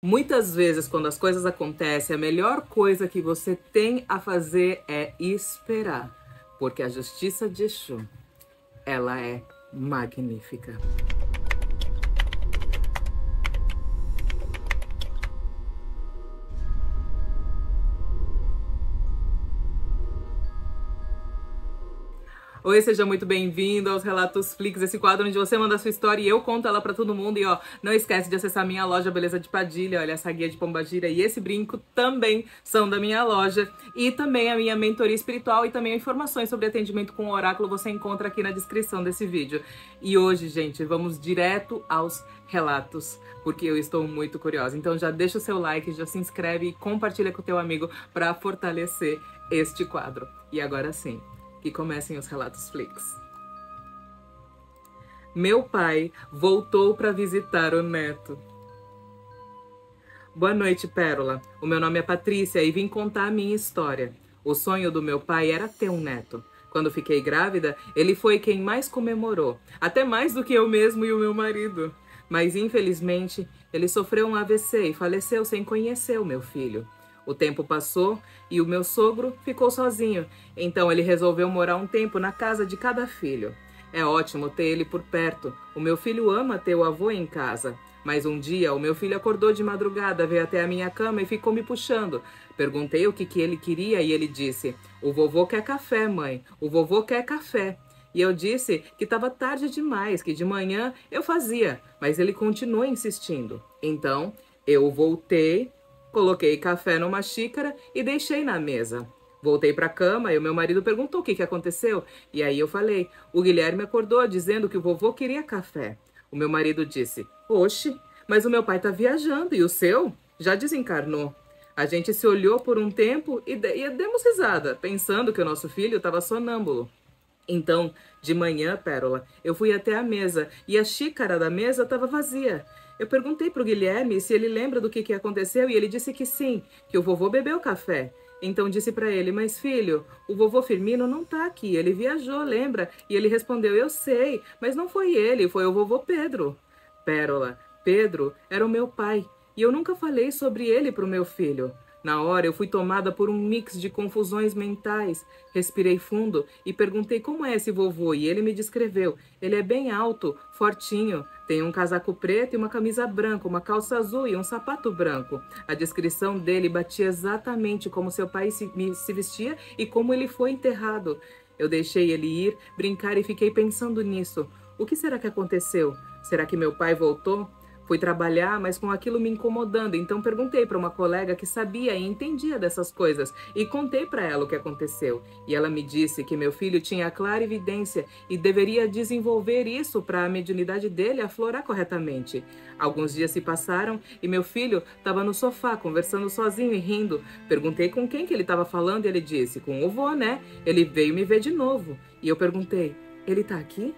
Muitas vezes, quando as coisas acontecem, a melhor coisa que você tem a fazer é esperar, porque a justiça de Exu, ela é magnífica. Oi, seja muito bem-vindo aos Relatos Flix, esse quadro onde você manda a sua história e eu conto ela pra todo mundo. E ó, não esquece de acessar minha loja Beleza de Padilha, olha, essa guia de Pombagira e esse brinco também são da minha loja. E também a minha mentoria espiritual e também informações sobre atendimento com o oráculo você encontra aqui na descrição desse vídeo. E hoje, gente, vamos direto aos relatos, porque eu estou muito curiosa. Então já deixa o seu like, já se inscreve e compartilha com o teu amigo para fortalecer este quadro. E agora sim, que comecem os Relatos Flix. Meu pai voltou para visitar o neto. Boa noite, Pérola. O meu nome é Patrícia e vim contar a minha história. O sonho do meu pai era ter um neto. Quando fiquei grávida, ele foi quem mais comemorou, até mais do que eu mesmo e o meu marido. Mas, infelizmente, ele sofreu um AVC e faleceu sem conhecer o meu filho. O tempo passou e o meu sogro ficou sozinho, então ele resolveu morar um tempo na casa de cada filho. É ótimo ter ele por perto, o meu filho ama ter o avô em casa. Mas um dia o meu filho acordou de madrugada, veio até a minha cama e ficou me puxando. Perguntei o que ele queria e ele disse: "O vovô quer café, mãe, o vovô quer café." E eu disse que estava tarde demais, que de manhã eu fazia, mas ele continuou insistindo. Então eu voltei, coloquei café numa xícara e deixei na mesa. Voltei para a cama e o meu marido perguntou o que aconteceu. E aí eu falei: "O Guilherme acordou dizendo que o vovô queria café." O meu marido disse: "Oxe, mas o meu pai tá viajando e o seu já desencarnou." A gente se olhou por um tempo e demos risada, pensando que o nosso filho estava sonâmbulo. Então, de manhã, Pérola, eu fui até a mesa e a xícara da mesa estava vazia. Eu perguntei para o Guilherme se ele lembra do que aconteceu e ele disse que sim, que o vovô bebeu café. Então disse para ele: "Mas filho, o vovô Firmino não tá aqui, ele viajou, lembra?" E ele respondeu: "Eu sei, mas não foi ele, foi o vovô Pedro." Pérola, Pedro era o meu pai e eu nunca falei sobre ele para o meu filho. Na hora eu fui tomada por um mix de confusões mentais. Respirei fundo e perguntei como é esse vovô e ele me descreveu. Ele é bem alto, fortinho, tem um casaco preto e uma camisa branca, uma calça azul e um sapato branco. A descrição dele batia exatamente como seu pai se vestia e como ele foi enterrado. Eu deixei ele ir, brincar e fiquei pensando nisso. O que será que aconteceu? Será que meu pai voltou? Fui trabalhar, mas com aquilo me incomodando, então perguntei para uma colega que sabia e entendia dessas coisas e contei para ela o que aconteceu. E ela me disse que meu filho tinha clara evidência e deveria desenvolver isso para a mediunidade dele aflorar corretamente. Alguns dias se passaram e meu filho estava no sofá conversando sozinho e rindo. Perguntei com quem que ele estava falando e ele disse: "Com o vô, né? Ele veio me ver de novo." E eu perguntei: "Ele está aqui?"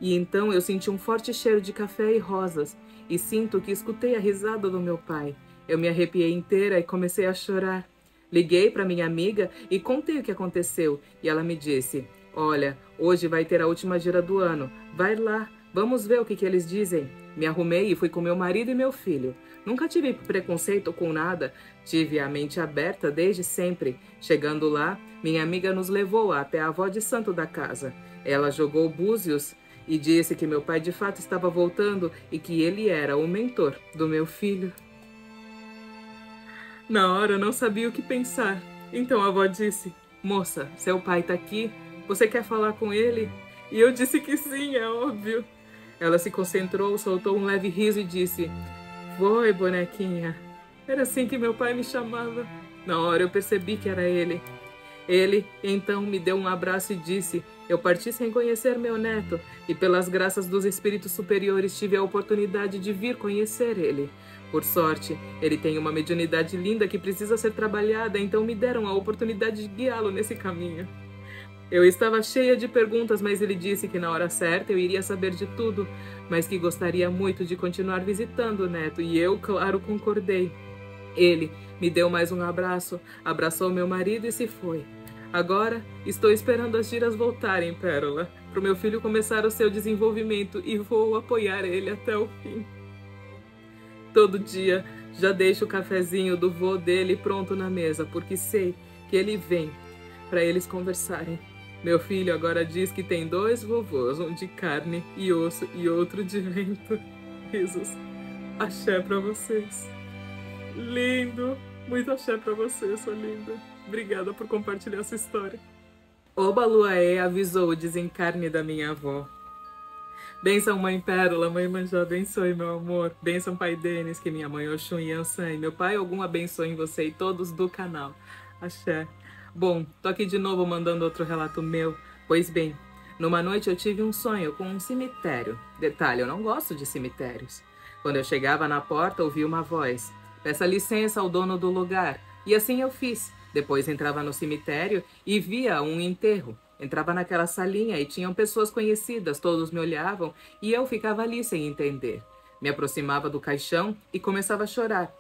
E então eu senti um forte cheiro de café e rosas. E sinto que escutei a risada do meu pai. Eu me arrepiei inteira e comecei a chorar. Liguei para minha amiga e contei o que aconteceu. E ela me disse: "Olha, hoje vai ter a última gira do ano. Vai lá, vamos ver o que eles dizem." Me arrumei e fui com meu marido e meu filho. Nunca tive preconceito com nada. Tive a mente aberta desde sempre. Chegando lá, minha amiga nos levou até a avó de santo da casa. Ela jogou búzios e disse que meu pai de fato estava voltando e que ele era o mentor do meu filho. Na hora eu não sabia o que pensar. Então a avó disse: "Moça, seu pai tá aqui? Você quer falar com ele?" E eu disse que sim, é óbvio. Ela se concentrou, soltou um leve riso e disse: "Foi, bonequinha." Era assim que meu pai me chamava. Na hora eu percebi que era ele. Ele, então, me deu um abraço e disse: "Eu parti sem conhecer meu neto, e pelas graças dos espíritos superiores tive a oportunidade de vir conhecer ele. Por sorte, ele tem uma mediunidade linda que precisa ser trabalhada, então me deram a oportunidade de guiá-lo nesse caminho." Eu estava cheia de perguntas, mas ele disse que na hora certa eu iria saber de tudo, mas que gostaria muito de continuar visitando o neto, e eu, claro, concordei. Ele me deu mais um abraço, abraçou meu marido e se foi. Agora estou esperando as giras voltarem, Pérola, para o meu filho começar o seu desenvolvimento e vou apoiar ele até o fim. Todo dia Já deixo o cafezinho do vô dele pronto na mesa, porque sei que ele vem para eles conversarem. Meu filho agora diz que tem 2 vovôs, um de carne e osso e outro de vento. Risos. Axé pra vocês. Lindo. Muito axé pra você, sua linda. Obrigada por compartilhar essa história. Oba Luaê avisou o desencarne da minha avó. Bênção, mãe Pérola, mãe Manjá, abençoe, meu amor. Bênção, pai Denis, que minha mãe Oxum e Ansan e meu pai algum abençoe em você e todos do canal. Axé. Bom, tô aqui de novo mandando outro relato meu. Pois bem, numa noite eu tive um sonho com um cemitério. Detalhe, eu não gosto de cemitérios. Quando eu chegava na porta, ouvi uma voz. Peça licença ao dono do lugar. E assim eu fiz. Depois entrava no cemitério e via um enterro. Entrava naquela salinha e tinham pessoas conhecidas, todos me olhavam e eu ficava ali sem entender. Me aproximava do caixão e começava a chorar.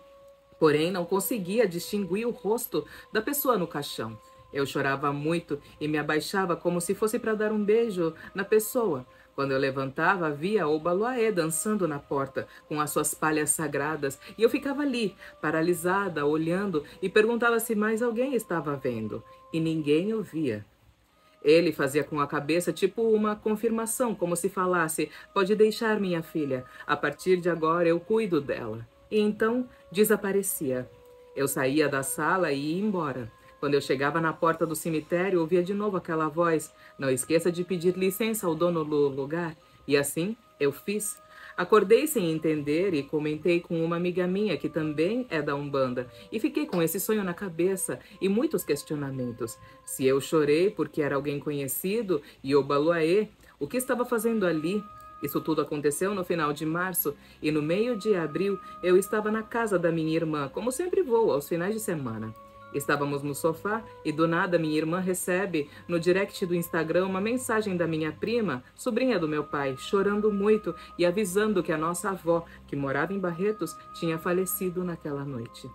Porém, não conseguia distinguir o rosto da pessoa no caixão. Eu chorava muito e me abaixava como se fosse para dar um beijo na pessoa. Quando eu levantava, via Oba Luaê dançando na porta, com as suas palhas sagradas, e eu ficava ali, paralisada, olhando, e perguntava se mais alguém estava vendo. E ninguém o via. Ele fazia com a cabeça tipo uma confirmação, como se falasse, pode deixar minha filha, a partir de agora eu cuido dela. E então desaparecia. Eu saía da sala e ia embora. Quando eu chegava na porta do cemitério, ouvia de novo aquela voz, não esqueça de pedir licença ao dono do lugar. E assim eu fiz. Acordei sem entender e comentei com uma amiga minha que também é da Umbanda. E fiquei com esse sonho na cabeça e muitos questionamentos. Se eu chorei porque era alguém conhecido e Oba Luaê, o que estava fazendo ali? Isso tudo aconteceu no final de março e no meio de abril eu estava na casa da minha irmã, como sempre vou, aos finais de semana. Estávamos no sofá e do nada minha irmã recebe no direct do Instagram uma mensagem da minha prima, sobrinha do meu pai, chorando muito e avisando que a nossa avó, que morava em Barretos, tinha falecido naquela noite.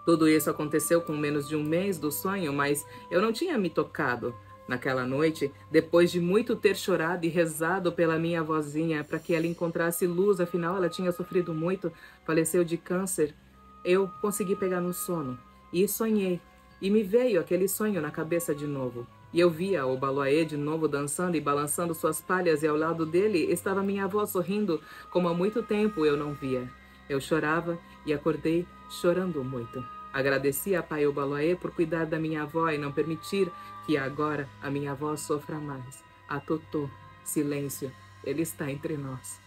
Tudo isso aconteceu com menos de um mês do sonho, mas eu não tinha me tocado. Naquela noite, depois de muito ter chorado e rezado pela minha avózinha para que ela encontrasse luz, afinal ela tinha sofrido muito, faleceu de câncer, eu consegui pegar no sono. E sonhei, e me veio aquele sonho na cabeça de novo. E eu via Oba Luaê de novo dançando e balançando suas palhas e ao lado dele estava minha avó sorrindo como há muito tempo eu não via. Eu chorava e acordei chorando muito. Agradeci a pai Oba Luaê por cuidar da minha avó e não permitir que agora a minha avó sofra mais. A Totô, silêncio, ele está entre nós.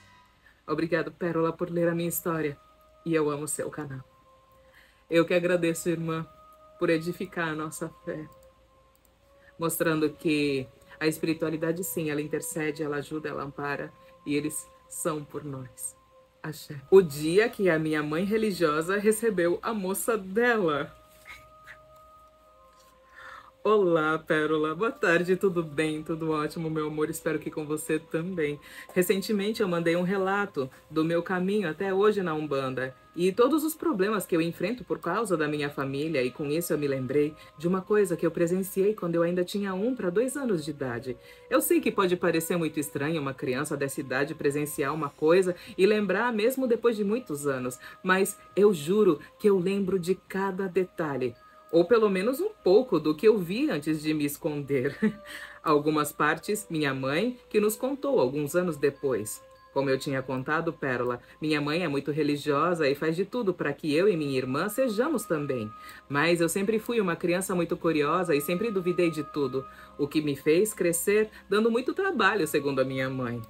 Obrigado, Pérola, por ler a minha história. E eu amo seu canal. Eu que agradeço, irmã, por edificar a nossa fé, mostrando que a espiritualidade, sim, ela intercede, ela ajuda, ela ampara, e eles são por nós. Axé. O dia que a minha mãe religiosa recebeu a moça dela. Olá, Pérola. Boa tarde, tudo bem? Tudo ótimo, meu amor? Espero que com você também. Recentemente eu mandei um relato do meu caminho até hoje na Umbanda e todos os problemas que eu enfrento por causa da minha família, e com isso eu me lembrei de uma coisa que eu presenciei quando eu ainda tinha 1 para 2 anos de idade. Eu sei que pode parecer muito estranho uma criança dessa idade presenciar uma coisa e lembrar mesmo depois de muitos anos, mas eu juro que eu lembro de cada detalhe. Ou pelo menos um pouco do que eu vi antes de me esconder. Algumas partes, minha mãe, que nos contou alguns anos depois. Como eu tinha contado, Pérola, minha mãe é muito religiosa e faz de tudo para que eu e minha irmã sejamos também. Mas eu sempre fui uma criança muito curiosa e sempre duvidei de tudo, o que me fez crescer dando muito trabalho, segundo a minha mãe.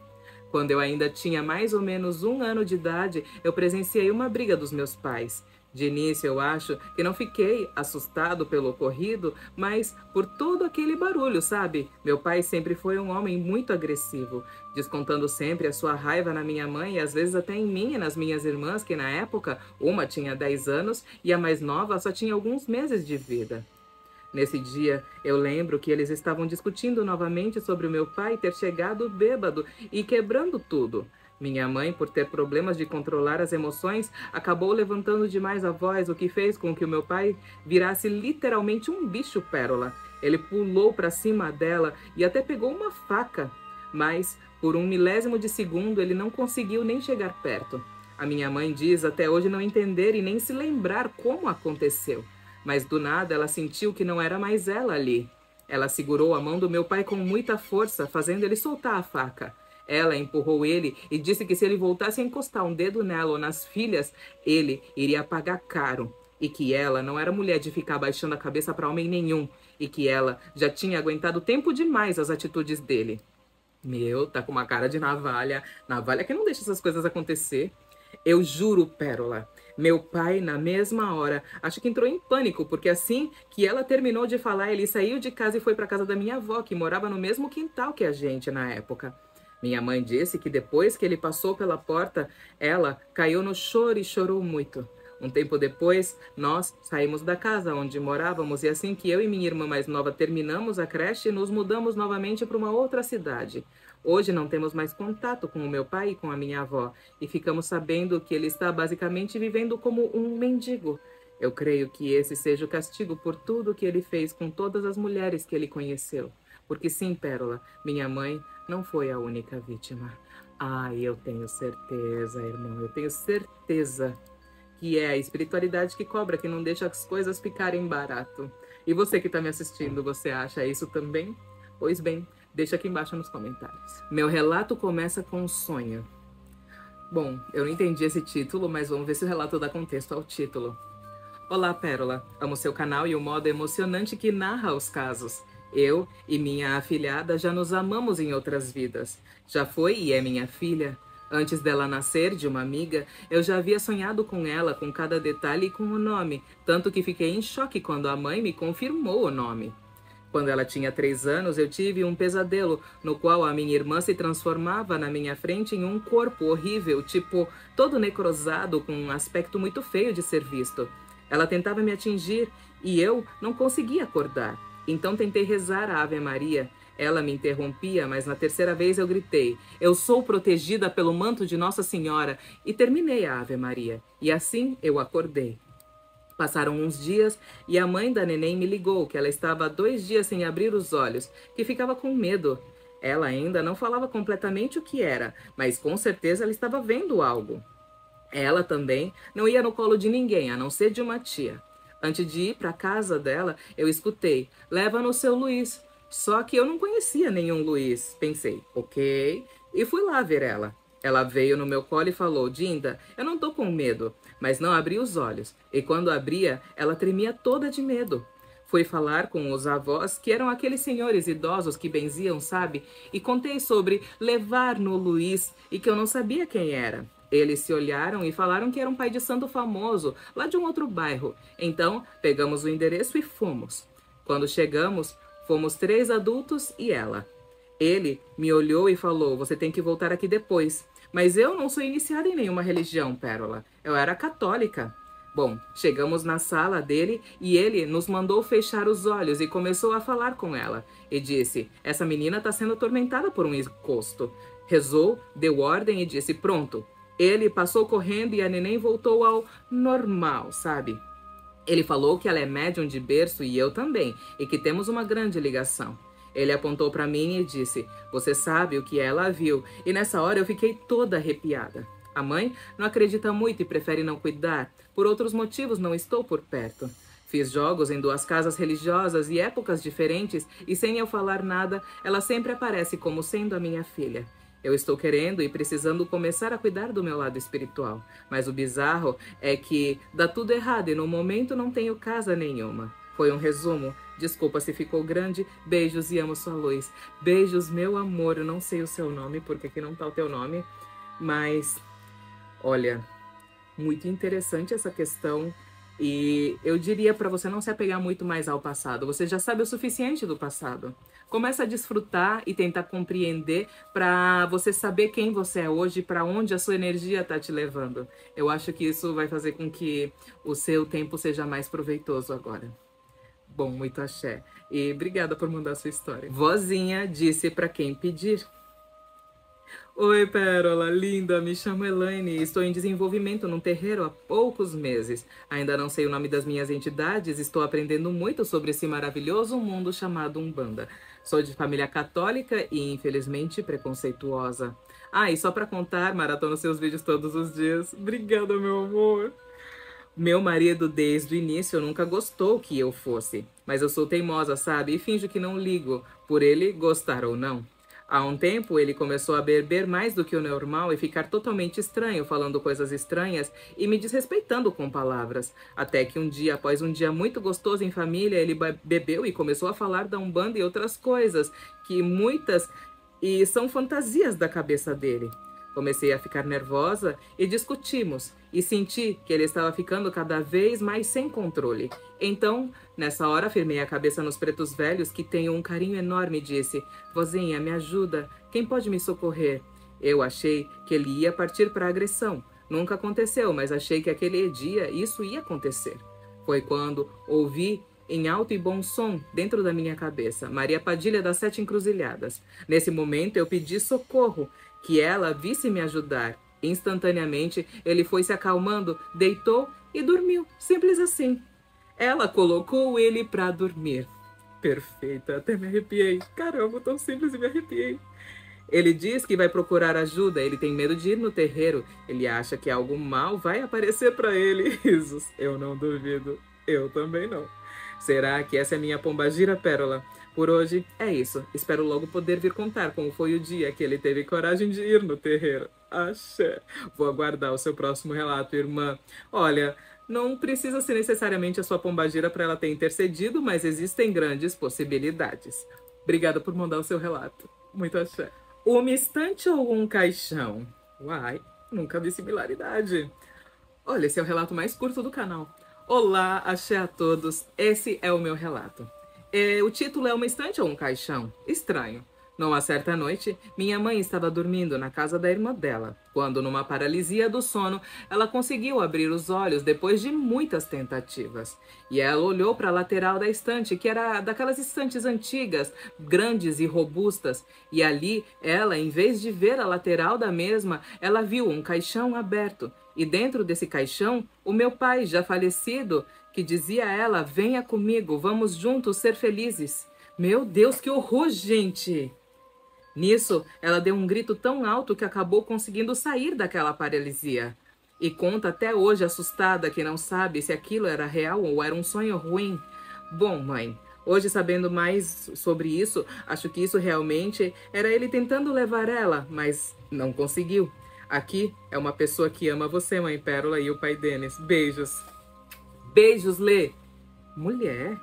Quando eu ainda tinha mais ou menos 1 ano de idade, eu presenciei uma briga dos meus pais. De início, eu acho que não fiquei assustado pelo ocorrido, mas por todo aquele barulho, sabe? Meu pai sempre foi um homem muito agressivo, descontando sempre a sua raiva na minha mãe e às vezes até em mim e nas minhas irmãs, que na época, uma tinha 10 anos e a mais nova só tinha alguns meses de vida. Nesse dia, eu lembro que eles estavam discutindo novamente sobre o meu pai ter chegado bêbado e quebrando tudo. Minha mãe, por ter problemas de controlar as emoções, acabou levantando demais a voz, o que fez com que o meu pai virasse literalmente um bicho, Pérola. Ele pulou para cima dela e até pegou uma faca, mas por 1 milésimo de segundo ele não conseguiu nem chegar perto. A minha mãe diz até hoje não entender e nem se lembrar como aconteceu. Mas do nada ela sentiu que não era mais ela ali. Ela segurou a mão do meu pai com muita força, fazendo ele soltar a faca. Ela empurrou ele e disse que se ele voltasse a encostar um dedo nela ou nas filhas, ele iria pagar caro. E que ela não era mulher de ficar baixando a cabeça para homem nenhum. E que ela já tinha aguentado tempo demais as atitudes dele. Meu, tá com uma cara de navalha. Navalha que não deixa essas coisas acontecer. Eu juro, Pérola. Meu pai, na mesma hora, acho que entrou em pânico, porque assim que ela terminou de falar, ele saiu de casa e foi para casa da minha avó, que morava no mesmo quintal que a gente na época. Minha mãe disse que depois que ele passou pela porta, ela caiu no choro e chorou muito. Um tempo depois, nós saímos da casa onde morávamos e assim que eu e minha irmã mais nova terminamos a creche, nos mudamos novamente para uma outra cidade. Hoje não temos mais contato com o meu pai e com a minha avó e ficamos sabendo que ele está basicamente vivendo como um mendigo. Eu creio que esse seja o castigo por tudo que ele fez com todas as mulheres que ele conheceu. Porque sim, Pérola, minha mãe não foi a única vítima. Ai, eu tenho certeza, irmão, eu tenho certeza que é a espiritualidade que cobra, que não deixa as coisas ficarem barato. E você que está me assistindo, você acha isso também? Pois bem, deixa aqui embaixo nos comentários. Meu relato começa com um sonho. Bom, eu não entendi esse título, mas vamos ver se o relato dá contexto ao título. Olá, Pérola. Amo seu canal e o modo emocionante que narra os casos. Eu e minha afilhada já nos amamos em outras vidas. Já foi e é minha filha. Antes dela nascer, de uma amiga, eu já havia sonhado com ela, com cada detalhe e com o nome, tanto que fiquei em choque quando a mãe me confirmou o nome. Quando ela tinha 3 anos, eu tive um pesadelo, no qual a minha irmã se transformava na minha frente em um corpo horrível, tipo, todo necrosado, com um aspecto muito feio de ser visto. Ela tentava me atingir e eu não conseguia acordar. Então tentei rezar a Ave Maria. Ela me interrompia, mas na terceira vez eu gritei: eu sou protegida pelo manto de Nossa Senhora, e terminei a Ave Maria. E assim eu acordei. Passaram uns dias e a mãe da neném me ligou que ela estava há 2 dias sem abrir os olhos, que ficava com medo. Ela ainda não falava completamente o que era, mas com certeza ela estava vendo algo. Ela também não ia no colo de ninguém, a não ser de uma tia. Antes de ir para a casa dela, eu escutei: leva no seu Luiz. Só que eu não conhecia nenhum Luiz. Pensei, ok, e fui lá ver ela. Ela veio no meu colo e falou: Dinda, eu não tô com medo, mas não abri os olhos. E quando abria, ela tremia toda de medo. Fui falar com os avós, que eram aqueles senhores idosos que benziam, sabe? E contei sobre levar no Luiz e que eu não sabia quem era. Eles se olharam e falaram que era um pai de santo famoso, lá de um outro bairro. Então, pegamos o endereço e fomos. Quando chegamos, fomos 3 adultos e ela. Ele me olhou e falou: você tem que voltar aqui depois. Mas eu não sou iniciada em nenhuma religião, Pérola. Eu era católica. Bom, chegamos na sala dele e ele nos mandou fechar os olhos e começou a falar com ela. E disse: essa menina está sendo atormentada por um encosto. Rezou, deu ordem e disse: pronto. Ele passou correndo e a neném voltou ao normal, sabe? Ele falou que ela é médium de berço e eu também, e que temos uma grande ligação. Ele apontou para mim e disse: você sabe o que ela viu? E nessa hora eu fiquei toda arrepiada. A mãe não acredita muito e prefere não cuidar. Por outros motivos não estou por perto. Fiz jogos em 2 casas religiosas e épocas diferentes e sem eu falar nada, ela sempre aparece como sendo a minha filha. Eu estou querendo e precisando começar a cuidar do meu lado espiritual. Mas o bizarro é que dá tudo errado e no momento não tenho casa nenhuma. Foi um resumo. Desculpa se ficou grande. Beijos e amo sua luz. Beijos, meu amor. Eu não sei o seu nome, porque aqui não tá o teu nome. Mas, olha, muito interessante essa questão. E eu diria para você não se apegar muito mais ao passado. Você já sabe o suficiente do passado. Começa a desfrutar e tentar compreender para você saber quem você é hoje e para onde a sua energia está te levando. Eu acho que isso vai fazer com que o seu tempo seja mais proveitoso agora. Bom, muito axé. E obrigada por mandar a sua história. Vozinha disse para quem pedir. Oi, Pérola, linda, me chamo Elaine e estou em desenvolvimento num terreiro há poucos meses. Ainda não sei o nome das minhas entidades, estou aprendendo muito sobre esse maravilhoso mundo chamado Umbanda. Sou de família católica e, infelizmente, preconceituosa. Ah, e só pra contar, maratona seus vídeos todos os dias. Obrigada, meu amor. Meu marido, desde o início, nunca gostou que eu fosse. Mas eu sou teimosa, sabe? E finjo que não ligo, por ele gostar ou não. Há um tempo, ele começou a beber mais do que o normal e ficar totalmente estranho, falando coisas estranhas e me desrespeitando com palavras. Até que um dia, após um dia muito gostoso em família, ele bebeu e começou a falar da Umbanda e outras coisas, que muitas e são fantasias da cabeça dele. Comecei a ficar nervosa e discutimos, e senti que ele estava ficando cada vez mais sem controle. Então, nessa hora, firmei a cabeça nos pretos velhos, que tenho um carinho enorme, e disse: vozinha, me ajuda, quem pode me socorrer? Eu achei que ele ia partir para a agressão. Nunca aconteceu, mas achei que aquele dia isso ia acontecer. Foi quando ouvi em alto e bom som, dentro da minha cabeça, Maria Padilha das Sete Encruzilhadas. Nesse momento, eu pedi socorro, que ela visse me ajudar. Instantaneamente, ele foi se acalmando, deitou e dormiu. Simples assim. Ela colocou ele para dormir. Perfeita, até me arrepiei. Caramba, tão simples e me arrepiei. Ele diz que vai procurar ajuda, ele tem medo de ir no terreiro. Ele acha que algo mal vai aparecer para ele. Risos. Eu não duvido. Eu também não. Será que essa é minha pombagira, Pérola? Por hoje é isso. Espero logo poder vir contar como foi o dia que ele teve coragem de ir no terreiro. Axé. Vou aguardar o seu próximo relato, irmã. Olha, não precisa ser necessariamente a sua pombagira para ela ter intercedido, mas existem grandes possibilidades. Obrigada por mandar o seu relato. Muito axé. Uma estante ou um caixão? Uai, nunca vi similaridade. Olha, esse é o relato mais curto do canal. Olá, axé a todos. Esse é o meu relato. O título é Uma Estante ou um Caixão? Estranho. Numa certa noite, minha mãe estava dormindo na casa da irmã dela, quando, numa paralisia do sono, ela conseguiu abrir os olhos depois de muitas tentativas. E ela olhou para a lateral da estante, que era daquelas estantes antigas, grandes e robustas, e ali, ela, em vez de ver a lateral da mesma, ela viu um caixão aberto. E dentro desse caixão, o meu pai, já falecido, que dizia a ela: venha comigo, vamos juntos ser felizes. Meu Deus, que horror, gente! Nisso, ela deu um grito tão alto que acabou conseguindo sair daquela paralisia. E conta até hoje, assustada, que não sabe se aquilo era real ou era um sonho ruim. Bom, mãe, hoje, sabendo mais sobre isso, acho que isso realmente era ele tentando levar ela, mas não conseguiu. Aqui é uma pessoa que ama você, mãe Pérola, e o pai Denis. Beijos. Beijos, Lê. Mulher,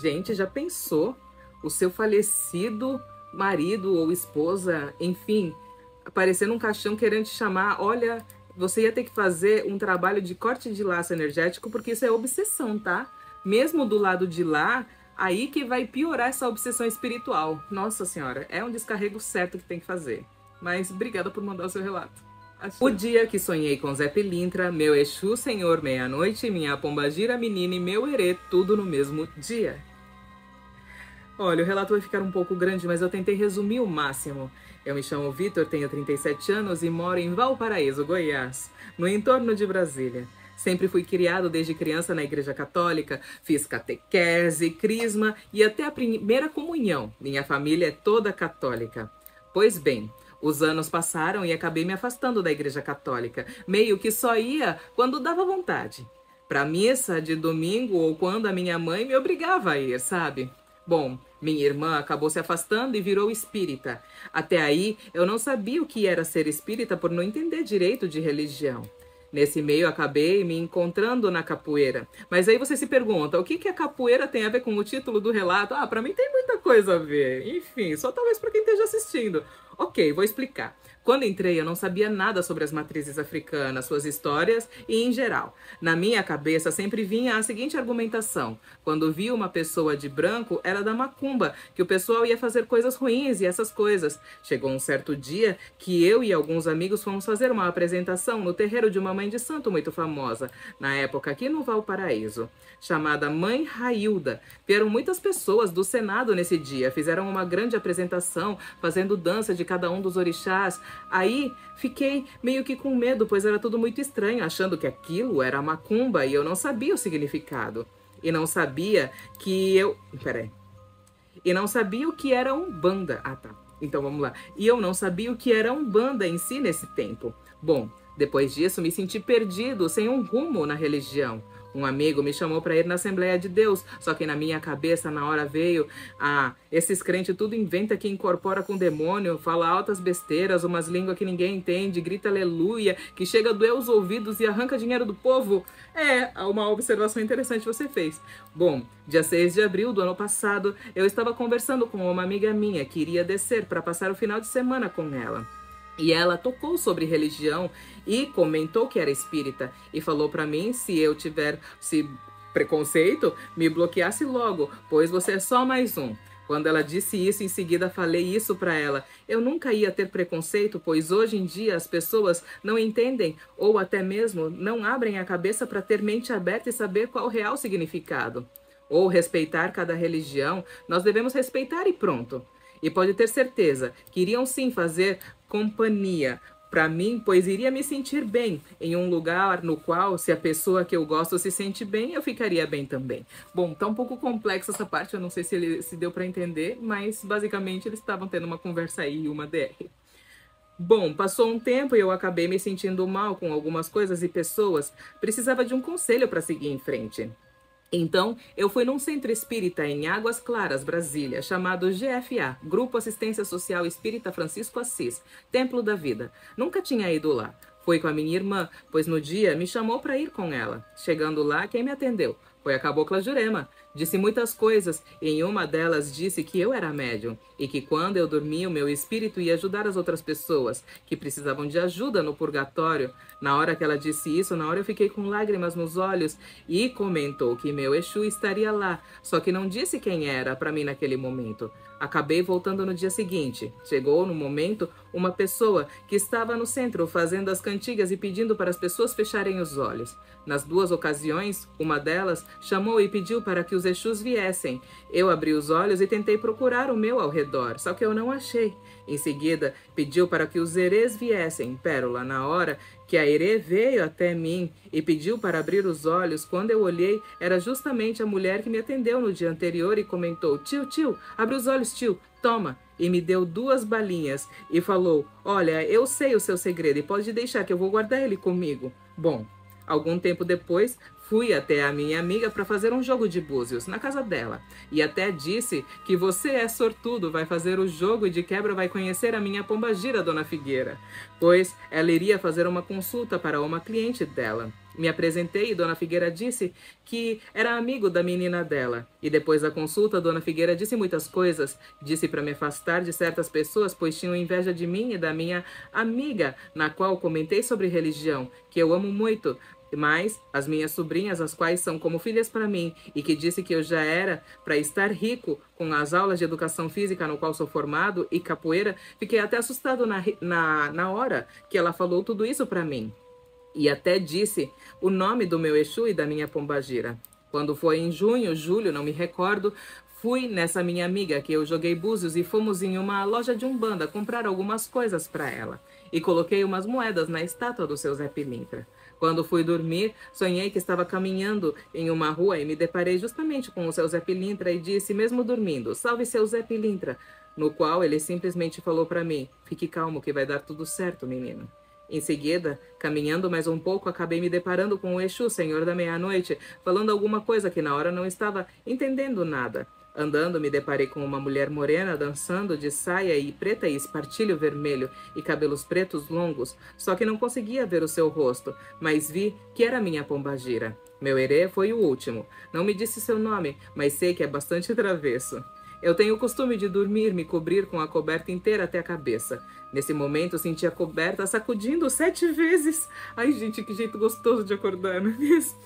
gente, já pensou? O seu falecido marido ou esposa, enfim, aparecer num caixão querendo te chamar. Olha, você ia ter que fazer um trabalho de corte de laço energético, porque isso é obsessão, tá? Mesmo do lado de lá, aí que vai piorar essa obsessão espiritual. Nossa Senhora, é um descarrego certo que tem que fazer. Mas obrigada por mandar o seu relato. O dia que sonhei com Zé Pilintra, meu Exu Senhor Meia-Noite, minha pombagira menina e meu herê, tudo no mesmo dia. Olha, o relato vai ficar um pouco grande, mas eu tentei resumir o máximo. Eu me chamo Vitor, tenho 37 anos e moro em Valparaíso, Goiás, no entorno de Brasília. Sempre fui criado desde criança na Igreja Católica, fiz catequese, crisma e até a primeira comunhão. Minha família é toda católica. Pois bem, os anos passaram e acabei me afastando da Igreja Católica. Meio que só ia quando dava vontade. Pra missa de domingo ou quando a minha mãe me obrigava a ir, sabe? Bom, minha irmã acabou se afastando e virou espírita. Até aí, eu não sabia o que era ser espírita por não entender direito de religião. Nesse meio, acabei me encontrando na capoeira. Mas aí você se pergunta, o que a capoeira tem a ver com o título do relato? Ah, pra mim tem muita coisa a ver. Enfim, só talvez pra quem esteja assistindo. Ok, vou explicar. Quando entrei, eu não sabia nada sobre as matrizes africanas, suas histórias e em geral. Na minha cabeça sempre vinha a seguinte argumentação: quando via uma pessoa de branco, era da macumba, que o pessoal ia fazer coisas ruins e essas coisas. Chegou um certo dia que eu e alguns amigos fomos fazer uma apresentação no terreiro de uma mãe de santo muito famosa, na época aqui no Valparaíso, chamada Mãe Railda. Vieram muitas pessoas do Senado nesse dia, fizeram uma grande apresentação, fazendo dança de cada um dos orixás. Aí fiquei meio que com medo, pois era tudo muito estranho, achando que aquilo era macumba e eu não sabia o significado. E não sabia que eu... Peraí. E não sabia o que era Umbanda. Ah, tá. Então vamos lá. E eu não sabia o que era Umbanda em si nesse tempo. Bom, depois disso me senti perdido, sem um rumo na religião. Um amigo me chamou para ir na Assembleia de Deus, só que na minha cabeça na hora veio, esses crentes tudo inventa que incorpora com demônio, fala altas besteiras, umas línguas que ninguém entende, grita aleluia, que chega a doer os ouvidos e arranca dinheiro do povo. Uma observação interessante você fez. Bom, dia 6 de abril do ano passado, eu estava conversando com uma amiga minha que iria descer para passar o final de semana com ela. E ela tocou sobre religião e comentou que era espírita. E falou para mim, se eu tivesse preconceito, me bloqueasse logo, pois você é só mais um. Quando ela disse isso, em seguida falei isso para ela. Eu nunca ia ter preconceito, pois hoje em dia as pessoas não entendem ou até mesmo não abrem a cabeça para ter mente aberta e saber qual o real significado. Ou respeitar cada religião, nós devemos respeitar e pronto. E pode ter certeza que iriam sim fazer companhia para mim, pois iria me sentir bem em um lugar no qual, se a pessoa que eu gosto se sente bem, eu ficaria bem também. Bom, tá um pouco complexa essa parte, eu não sei se deu para entender, mas basicamente eles estavam tendo uma conversa aí, uma DR. Bom, passou um tempo e eu acabei me sentindo mal com algumas coisas e pessoas. Precisava de um conselho para seguir em frente. Então, eu fui num centro espírita em Águas Claras, Brasília, chamado GFA, Grupo Assistência Social Espírita Francisco Assis, Templo da Vida. Nunca tinha ido lá. Fui com a minha irmã, pois no dia me chamou para ir com ela. Chegando lá, quem me atendeu? Foi a Cabocla Jurema. Disse muitas coisas, e em uma delas disse que eu era médium, e que quando eu dormia o meu espírito ia ajudar as outras pessoas, que precisavam de ajuda no purgatório. Na hora que ela disse isso, na hora eu fiquei com lágrimas nos olhos, e comentou que meu Exu estaria lá, só que não disse quem era para mim naquele momento. Acabei voltando no dia seguinte. Chegou no momento uma pessoa que estava no centro fazendo as cantigas e pedindo para as pessoas fecharem os olhos. Nas duas ocasiões, uma delas chamou e pediu para que os Exus viessem. Eu abri os olhos e tentei procurar o meu ao redor, só que eu não achei. Em seguida, pediu para que os Erês viessem. Pérola, na hora que a Erê veio até mim e pediu para abrir os olhos, quando eu olhei, era justamente a mulher que me atendeu no dia anterior e comentou: tio, abre os olhos, tio, toma. E me deu 2 balinhas e falou: olha, eu sei o seu segredo e pode deixar que eu vou guardar ele comigo. Bom, algum tempo depois, fui até a minha amiga para fazer um jogo de búzios na casa dela. E até disse que você é sortudo, vai fazer o jogo e de quebra vai conhecer a minha pombagira, Dona Figueira. Pois ela iria fazer uma consulta para uma cliente dela. Me apresentei e Dona Figueira disse que era amigo da menina dela. E depois da consulta, Dona Figueira disse muitas coisas. Disse para me afastar de certas pessoas, pois tinham inveja de mim e da minha amiga, na qual comentei sobre religião, que eu amo muito. Mas as minhas sobrinhas, as quais são como filhas para mim, e que disse que eu já era para estar rico com as aulas de educação física no qual sou formado e capoeira, fiquei até assustado na hora que ela falou tudo isso para mim. E até disse o nome do meu Exu e da minha pombagira. Quando foi em junho, julho, não me recordo, fui nessa minha amiga que eu joguei búzios e fomos em uma loja de Umbanda comprar algumas coisas para ela. E coloquei umas moedas na estátua do seu Zé Pilintra. Quando fui dormir, sonhei que estava caminhando em uma rua e me deparei justamente com o seu Zé Pilintra e disse, mesmo dormindo, salve seu Zé Pilintra, no qual ele simplesmente falou para mim, fique calmo que vai dar tudo certo, menino. Em seguida, caminhando mais um pouco, acabei me deparando com o Exu, Senhor da Meia-Noite, falando alguma coisa que na hora não estava entendendo nada. Andando, me deparei com uma mulher morena dançando de saia e preta e espartilho vermelho e cabelos pretos longos, só que não conseguia ver o seu rosto, mas vi que era minha pombagira. Meu Herê foi o último. Não me disse seu nome, mas sei que é bastante travesso. Eu tenho o costume de dormir, me cobrir com a coberta inteira até a cabeça. Nesse momento, senti a coberta sacudindo 7 vezes. Ai, gente, que jeito gostoso de acordar, não é mesmo?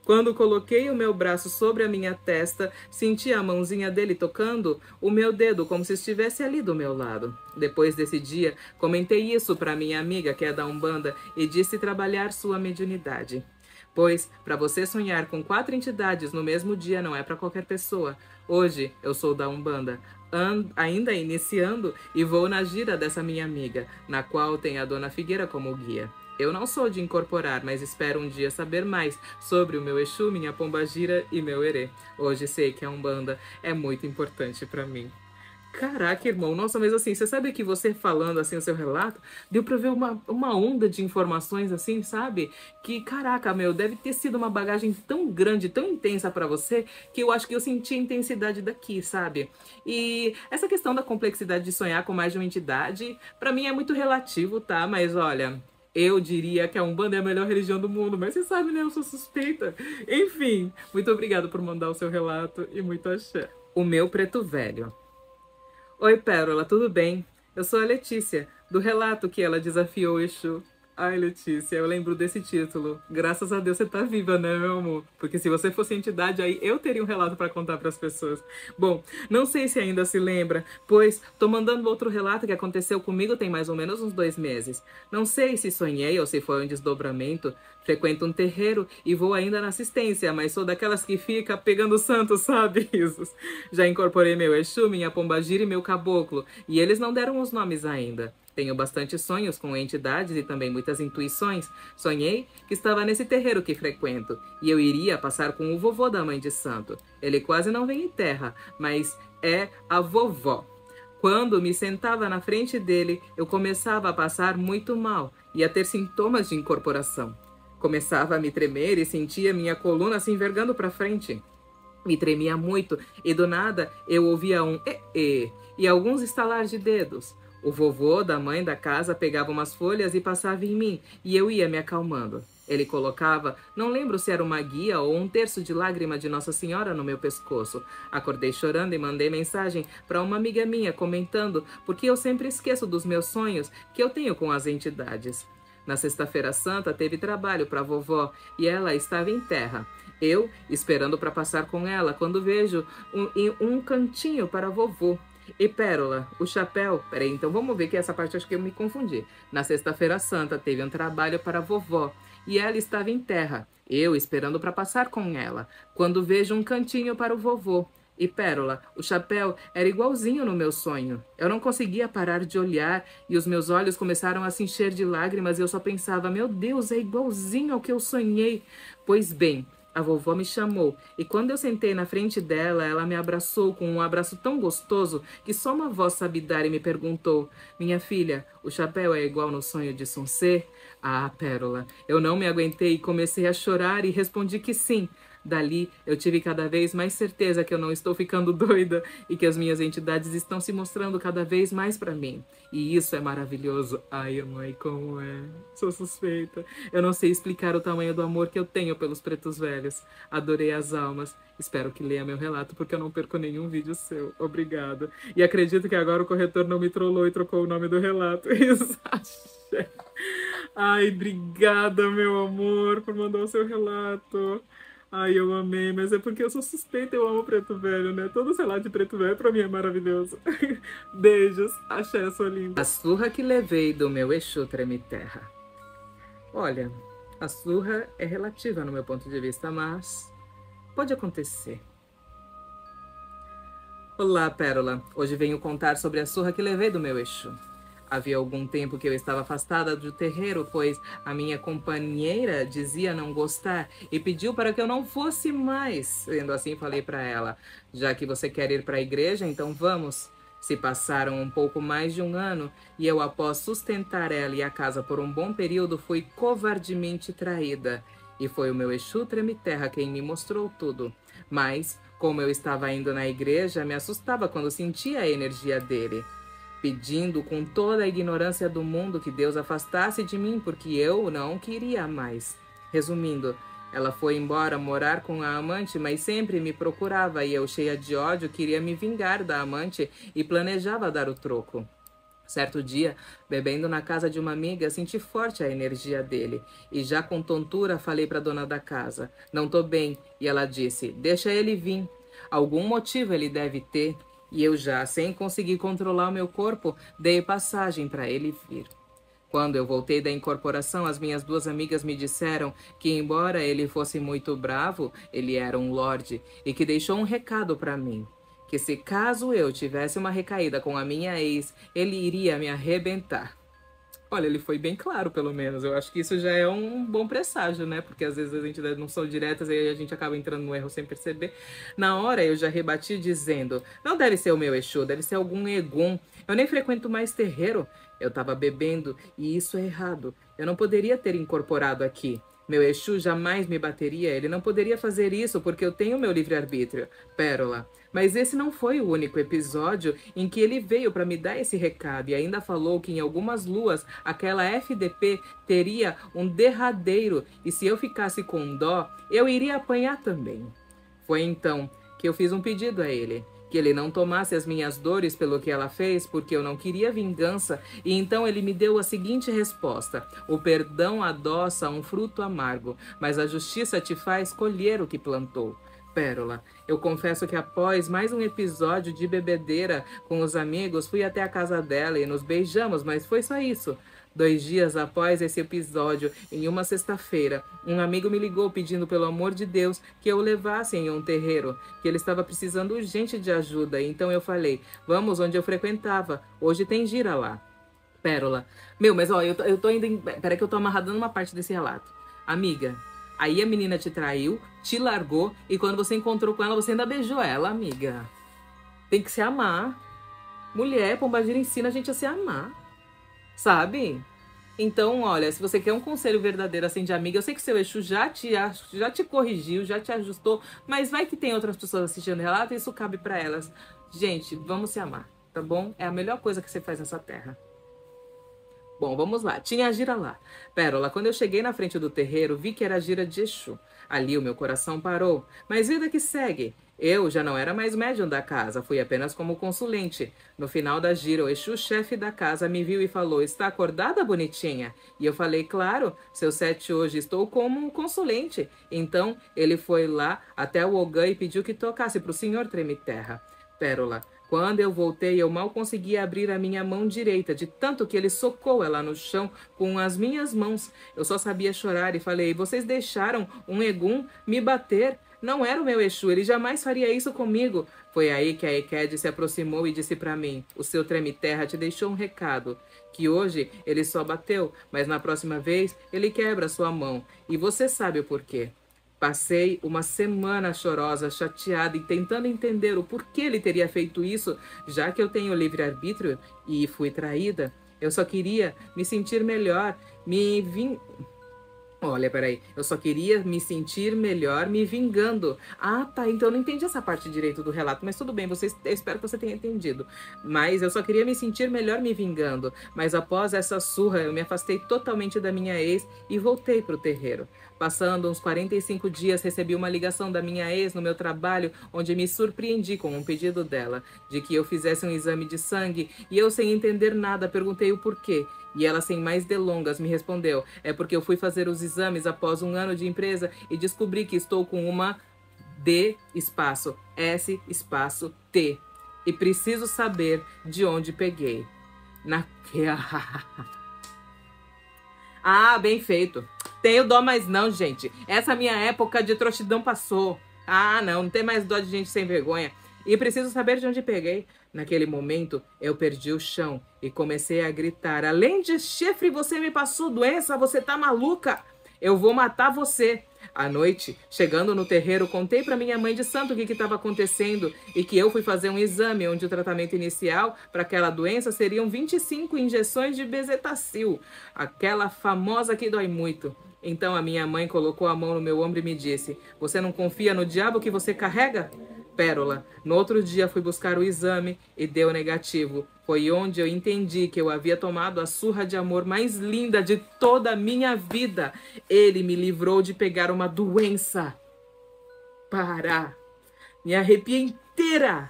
Quando coloquei o meu braço sobre a minha testa, senti a mãozinha dele tocando o meu dedo, como se estivesse ali do meu lado. Depois desse dia, comentei isso para minha amiga, que é da Umbanda, e disse trabalhar sua mediunidade. Pois, para você sonhar com 4 entidades no mesmo dia não é para qualquer pessoa. Hoje, eu sou da Umbanda, ainda iniciando, e vou na gira dessa minha amiga, na qual tem a Dona Figueira como guia. Eu não sou de incorporar, mas espero um dia saber mais sobre o meu Exu, minha pombagira e meu Herê. Hoje sei que a Umbanda é muito importante para mim. Caraca, irmão, nossa, mas assim, você sabe que você falando assim o seu relato, deu pra ver uma onda de informações assim, sabe? Que, caraca, meu, deve ter sido uma bagagem tão grande, tão intensa pra você, que eu acho que eu senti a intensidade daqui, sabe? E essa questão da complexidade de sonhar com mais de uma entidade, pra mim é muito relativo, tá? Mas olha, eu diria que a Umbanda é a melhor religião do mundo, mas você sabe, né? Eu sou suspeita. Enfim, muito obrigado por mandar o seu relato e muito axé. O meu preto velho. Oi, Pérola, tudo bem? Eu sou a Letícia, do relato que ela desafiou o Exu. Ai, Letícia, eu lembro desse título. Graças a Deus você tá viva, né, meu amor? Porque se você fosse entidade, aí eu teria um relato para contar para as pessoas. Bom, não sei se ainda se lembra, pois tô mandando outro relato que aconteceu comigo tem mais ou menos uns 2 meses. Não sei se sonhei ou se foi um desdobramento. Frequento um terreiro e vou ainda na assistência, mas sou daquelas que fica pegando santo, sabe? Isso. Já incorporei meu Exu, minha pombagira e meu caboclo, e eles não deram os nomes ainda. Tenho bastante sonhos com entidades e também muitas intuições. Sonhei que estava nesse terreiro que frequento e eu iria passar com o vovô da mãe de santo. Ele quase não vem em terra, mas é a vovó. Quando me sentava na frente dele, eu começava a passar muito mal e a ter sintomas de incorporação. Começava a me tremer e sentia minha coluna se envergando para frente. Me tremia muito e do nada eu ouvia um e alguns estalar de dedos. O vovô da mãe da casa pegava umas folhas e passava em mim e eu ia me acalmando. Ele colocava, não lembro se era uma guia ou um terço de lágrima de Nossa Senhora no meu pescoço. Acordei chorando e mandei mensagem para uma amiga minha comentando porque eu sempre esqueço dos meus sonhos que eu tenho com as entidades. Na sexta-feira santa teve trabalho para a vovó e ela estava em terra. Eu esperando para passar com ela quando vejo um cantinho para vovô. E Pérola, o chapéu... Peraí, então vamos ver que essa parte acho que eu me confundi. Na sexta-feira santa teve um trabalho para a vovó e ela estava em terra. Eu esperando para passar com ela quando vejo um cantinho para o vovô. E Pérola, o chapéu era igualzinho no meu sonho. Eu não conseguia parar de olhar e os meus olhos começaram a se encher de lágrimas e eu só pensava, meu Deus, é igualzinho ao que eu sonhei. Pois bem, a vovó me chamou e quando eu sentei na frente dela, ela me abraçou com um abraço tão gostoso que só uma voz sabe dar e me perguntou, minha filha, o chapéu é igual no sonho de Suncê? Ah, Pérola, eu não me aguentei e comecei a chorar e respondi que sim. Dali, eu tive cada vez mais certeza que eu não estou ficando doida e que as minhas entidades estão se mostrando cada vez mais para mim. E isso é maravilhoso. Ai, mãe, como é? Sou suspeita. Eu não sei explicar o tamanho do amor que eu tenho pelos pretos velhos. Adorei as almas. Espero que leia meu relato porque eu não perco nenhum vídeo seu. Obrigada. E acredito que agora o corretor não me trollou e trocou o nome do relato. Isso. Ai, obrigada, meu amor, por mandar o seu relato. Ai, eu amei, mas é porque eu sou suspeita, eu amo preto velho, né? Todo relato de preto velho pra mim é maravilhoso. Beijos, axé, sua linda. A surra que levei do meu Exu treme terra. Olha, a surra é relativa no meu ponto de vista, mas pode acontecer. Olá, Pérola. Hoje venho contar sobre a surra que levei do meu Exu. Havia algum tempo que eu estava afastada do terreiro, pois a minha companheira dizia não gostar e pediu para que eu não fosse mais. Sendo assim, falei para ela, já que você quer ir para a igreja, então vamos. Se passaram um pouco mais de 1 ano e eu, após sustentar ela e a casa por um bom período, fui covardemente traída. E foi o meu Exu Treme-Terra quem me mostrou tudo. Mas, como eu estava indo na igreja, me assustava quando sentia a energia dele, pedindo com toda a ignorância do mundo que Deus afastasse de mim, porque eu não queria mais. Resumindo, ela foi embora morar com a amante, mas sempre me procurava e eu, cheia de ódio, queria me vingar da amante e planejava dar o troco. Certo dia, bebendo na casa de uma amiga, senti forte a energia dele e já com tontura falei para a dona da casa, não tô bem, e ela disse, deixa ele vir, algum motivo ele deve ter. E eu já, sem conseguir controlar o meu corpo, dei passagem para ele vir. Quando eu voltei da incorporação, as minhas 2 amigas me disseram que, embora ele fosse muito bravo, ele era um lorde e que deixou um recado para mim. Que se caso eu tivesse uma recaída com a minha ex, ele iria me arrebentar. Olha, ele foi bem claro, pelo menos. Eu acho que isso já é um bom presságio, né? Porque às vezes a gente não são diretas e aí a gente acaba entrando no erro sem perceber. Na hora eu já rebati dizendo: não deve ser o meu Exu, deve ser algum Egum. Eu nem frequento mais terreiro. Eu tava bebendo e isso é errado. Eu não poderia ter incorporado aqui. Meu Exu jamais me bateria, ele não poderia fazer isso porque eu tenho meu livre-arbítrio. Pérola. Mas esse não foi o único episódio em que ele veio para me dar esse recado e ainda falou que em algumas luas aquela FDP teria um derradeiro e se eu ficasse com dó, eu iria apanhar também. Foi então que eu fiz um pedido a ele, que ele não tomasse as minhas dores pelo que ela fez, porque eu não queria vingança, e então ele me deu a seguinte resposta: o perdão adoça um fruto amargo, mas a justiça te faz colher o que plantou. Pérola, eu confesso que após mais um episódio de bebedeira com os amigos, fui até a casa dela e nos beijamos, mas foi só isso. 2 dias após esse episódio, em uma sexta-feira, um amigo me ligou pedindo pelo amor de Deus que eu o levasse em um terreiro, que ele estava precisando urgente de ajuda. Então eu falei: vamos onde eu frequentava, hoje tem gira lá. Pérola, meu, mas ó, eu tô indo. Peraí que eu tô amarrada numa parte desse relato. Amiga, aí a menina te traiu, te largou e quando você encontrou com ela, você ainda beijou ela, amiga. Tem que se amar. Mulher, Pombagira ensina a gente a se amar. Sabe? Então, olha, se você quer um conselho verdadeiro assim de amiga, eu sei que seu Exu já te corrigiu, já te ajustou, mas vai que tem outras pessoas assistindo o relato e isso cabe pra elas. Gente, vamos se amar, tá bom? É a melhor coisa que você faz nessa terra. Bom, vamos lá. Tinha a gira lá. Pérola, quando eu cheguei na frente do terreiro, vi que era a gira de Exu. Ali o meu coração parou. Mas vida que segue. Eu já não era mais médium da casa, fui apenas como consulente. No final da gira, o Exu, chefe da casa, me viu e falou: está acordada, bonitinha? E eu falei: claro, seu 7 hoje estou como um consulente. Então ele foi lá até o Ogã e pediu que tocasse para o senhor Treme-Terra. Pérola, quando eu voltei, eu mal conseguia abrir a minha mão direita, de tanto que ele socou ela no chão com as minhas mãos. Eu só sabia chorar e falei: vocês deixaram um Egum me bater? Não era o meu Exu, ele jamais faria isso comigo. Foi aí que a Eked se aproximou e disse para mim: o seu Treme-Terra te deixou um recado, que hoje ele só bateu, mas na próxima vez ele quebra sua mão. E você sabe o porquê. Passei uma semana chorosa, chateada e tentando entender o porquê ele teria feito isso, já que eu tenho livre-arbítrio e fui traída. Eu só queria me sentir melhor, Olha, peraí. Eu só queria me sentir melhor me vingando. Ah, tá. Então eu não entendi essa parte direito do relato. Mas tudo bem, eu espero que você tenha entendido. Mas eu só queria me sentir melhor me vingando. Mas após essa surra, eu me afastei totalmente da minha ex e voltei pro terreiro. Passando uns 45 dias, recebi uma ligação da minha ex no meu trabalho, onde me surpreendi com um pedido dela, de que eu fizesse um exame de sangue, e eu, sem entender nada, perguntei o porquê. E ela, sem mais delongas, me respondeu: é porque eu fui fazer os exames após um ano de empresa e descobri que estou com uma D espaço S espaço T. E preciso saber de onde peguei. Ah, bem feito. Tenho dó mais não, gente. Essa minha época de trouxidão passou. Ah, não tem mais dó de gente sem vergonha. E preciso saber de onde peguei. Naquele momento, eu perdi o chão e comecei a gritar: além de chifre, você me passou doença, você tá maluca? Eu vou matar você. À noite, chegando no terreiro, contei para minha mãe de santo o que estava acontecendo e que eu fui fazer um exame onde o tratamento inicial para aquela doença seriam 25 injeções de bezetacil, aquela famosa que dói muito. Então a minha mãe colocou a mão no meu ombro e me disse: você não confia no diabo que você carrega? Pérola, no outro dia fui buscar o exame e deu negativo. Foi onde eu entendi que eu havia tomado a surra de amor mais linda de toda a minha vida. Ele me livrou de pegar uma doença. Para! Me arrepiei inteira.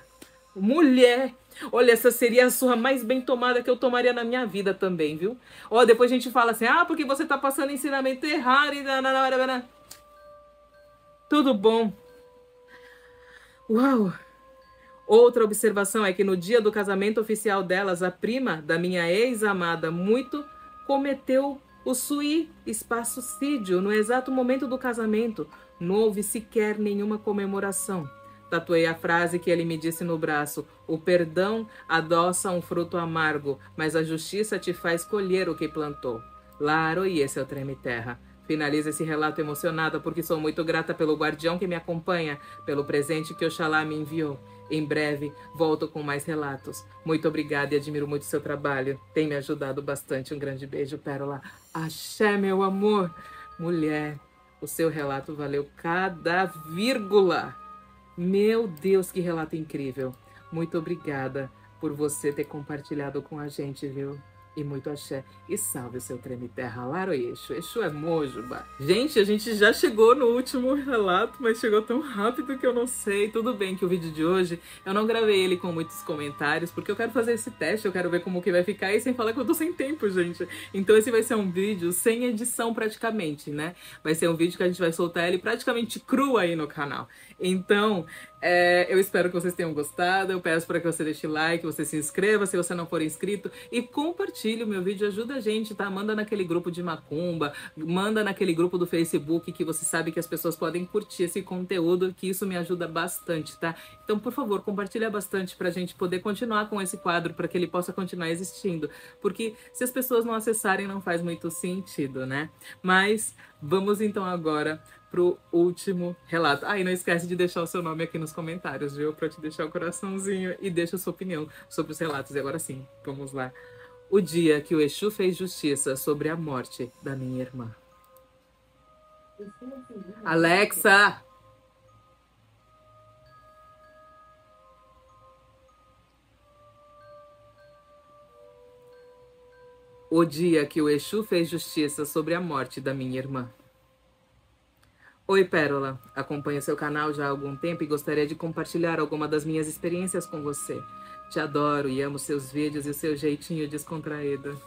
Mulher! Olha, essa seria a surra mais bem tomada que eu tomaria na minha vida também, viu? Ó, depois a gente fala assim: ah, porque você tá passando ensinamento errado e... Tudo bom. Uau! Outra observação é que no dia do casamento oficial delas, a prima da minha ex-amada muito cometeu o suicídio no exato momento do casamento. Não houve sequer nenhuma comemoração. Tatuei a frase que ele me disse no braço: o perdão adoça um fruto amargo, mas a justiça te faz colher o que plantou. Laro, e esse é o Treme Terra. Finalizo esse relato emocionada porque sou muito grata pelo guardião que me acompanha, pelo presente que Oxalá me enviou. Em breve, volto com mais relatos. Muito obrigada e admiro muito o seu trabalho. Tem me ajudado bastante. Um grande beijo, Pérola. Axé, meu amor. Mulher, o seu relato valeu cada vírgula. Meu Deus, que relato incrível. Muito obrigada por você ter compartilhado com a gente, viu? E muito axé. E salve o seu Treme Terra, Laro Exu. Exu é Mojuba. Gente, a gente já chegou no último relato, mas chegou tão rápido que eu não sei. Tudo bem que o vídeo de hoje, eu não gravei ele com muitos comentários, porque eu quero fazer esse teste, eu quero ver como que vai ficar, e sem falar que eu tô sem tempo, gente. Então esse vai ser um vídeo sem edição praticamente, né? Vai ser um vídeo que a gente vai soltar ele praticamente cru aí no canal. Então, eu espero que vocês tenham gostado. Eu peço para que você deixe like, você se inscreva se você não for inscrito e compartilhe o meu vídeo, ajuda a gente, tá? Manda naquele grupo de macumba, manda naquele grupo do Facebook que você sabe que as pessoas podem curtir esse conteúdo, que isso me ajuda bastante, tá? Então, por favor, compartilha bastante pra gente poder continuar com esse quadro, para que ele possa continuar existindo, porque se as pessoas não acessarem não faz muito sentido, né? Mas vamos então agora pro último relato. Ah, e não esquece de deixar o seu nome aqui nos comentários, viu? Pra te deixar o coraçãozinho e deixa a sua opinião sobre os relatos. E agora sim, vamos lá. O dia que o Exu fez justiça sobre a morte da minha irmã. Alexa! O dia que o Exu fez justiça sobre a morte da minha irmã. Oi, Pérola. Acompanho seu canal já há algum tempo e gostaria de compartilhar alguma das minhas experiências com você. Te adoro e amo seus vídeos e o seu jeitinho descontraído.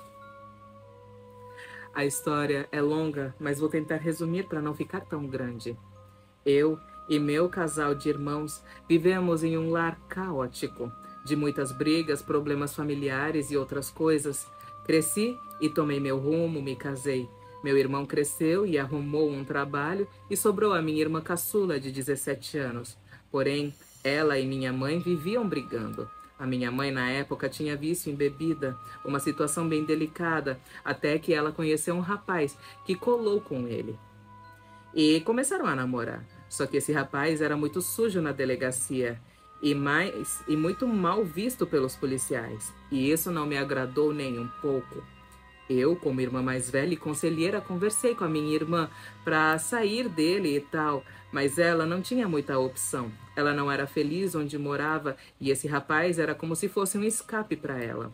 A história é longa, mas vou tentar resumir para não ficar tão grande. Eu e meu casal de irmãos vivemos em um lar caótico, de muitas brigas, problemas familiares e outras coisas. Cresci e tomei meu rumo, me casei. Meu irmão cresceu e arrumou um trabalho e sobrou a minha irmã caçula de 17 anos. Porém, ela e minha mãe viviam brigando. A minha mãe, na época, tinha vício em bebida, uma situação bem delicada, até que ela conheceu um rapaz que colou com ele. E começaram a namorar. Só que esse rapaz era muito sujo na delegacia e muito mal visto pelos policiais. E isso não me agradou nem um pouco. Eu, como irmã mais velha e conselheira, conversei com a minha irmã para sair dele e tal, mas ela não tinha muita opção. Ela não era feliz onde morava e esse rapaz era como se fosse um escape para ela.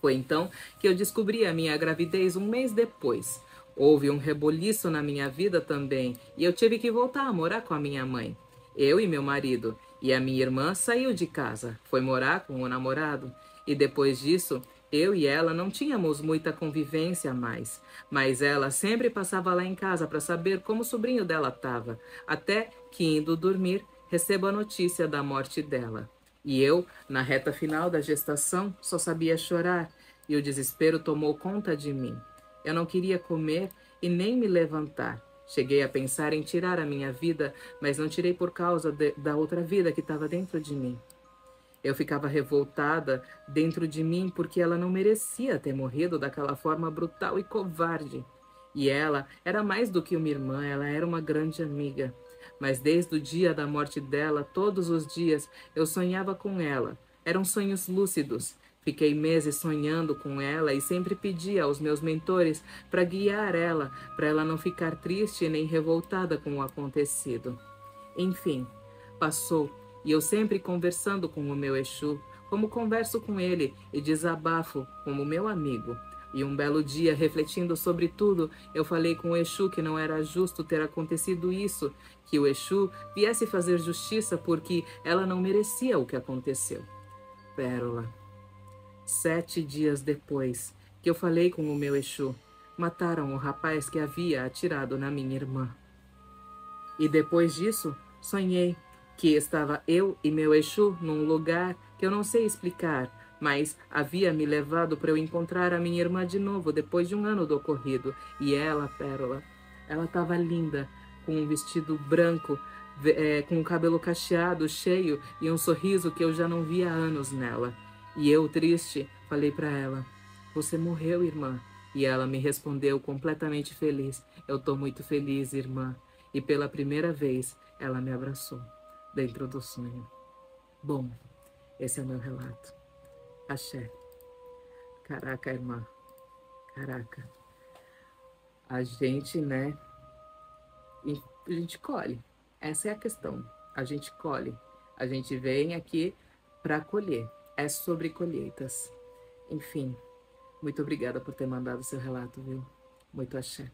Foi então que eu descobri a minha gravidez um mês depois. Houve um reboliço na minha vida também e eu tive que voltar a morar com a minha mãe. Eu e meu marido. E a minha irmã saiu de casa, foi morar com o namorado. E depois disso, eu e ela não tínhamos muita convivência mais, mas ela sempre passava lá em casa para saber como o sobrinho dela estava, até que, indo dormir, recebo a notícia da morte dela. E eu, na reta final da gestação, só sabia chorar, e o desespero tomou conta de mim. Eu não queria comer e nem me levantar. Cheguei a pensar em tirar a minha vida, mas não tirei por causa da outra vida que estava dentro de mim. Eu ficava revoltada dentro de mim porque ela não merecia ter morrido daquela forma brutal e covarde. E ela era mais do que uma irmã, ela era uma grande amiga. Mas desde o dia da morte dela, todos os dias, eu sonhava com ela. Eram sonhos lúcidos. Fiquei meses sonhando com ela e sempre pedia aos meus mentores para guiar ela, para ela não ficar triste nem revoltada com o acontecido. Enfim, passou. E eu sempre conversando com o meu Exu, como converso com ele e desabafo como meu amigo. E um belo dia, refletindo sobre tudo, eu falei com o Exu que não era justo ter acontecido isso, que o Exu viesse fazer justiça porque ela não merecia o que aconteceu. Pérola. 7 dias depois que eu falei com o meu Exu, mataram o rapaz que havia atirado na minha irmã. E depois disso, sonhei que estava eu e meu Exu num lugar que eu não sei explicar, mas havia me levado para eu encontrar a minha irmã de novo depois de um ano do ocorrido. E ela, Pérola, ela estava linda, com um vestido branco, com o cabelo cacheado, cheio e um sorriso que eu já não via há anos nela. E eu, triste, falei para ela: "Você morreu, irmã." E ela me respondeu completamente feliz: "Eu tô muito feliz, irmã." E pela primeira vez, ela me abraçou dentro do sonho. Bom, esse é o meu relato. Axé. Caraca, irmã. Caraca. A gente, né? A gente colhe. Essa é a questão. A gente colhe. A gente vem aqui para colher. É sobre colheitas. Enfim, muito obrigada por ter mandado seu relato, viu? Muito axé.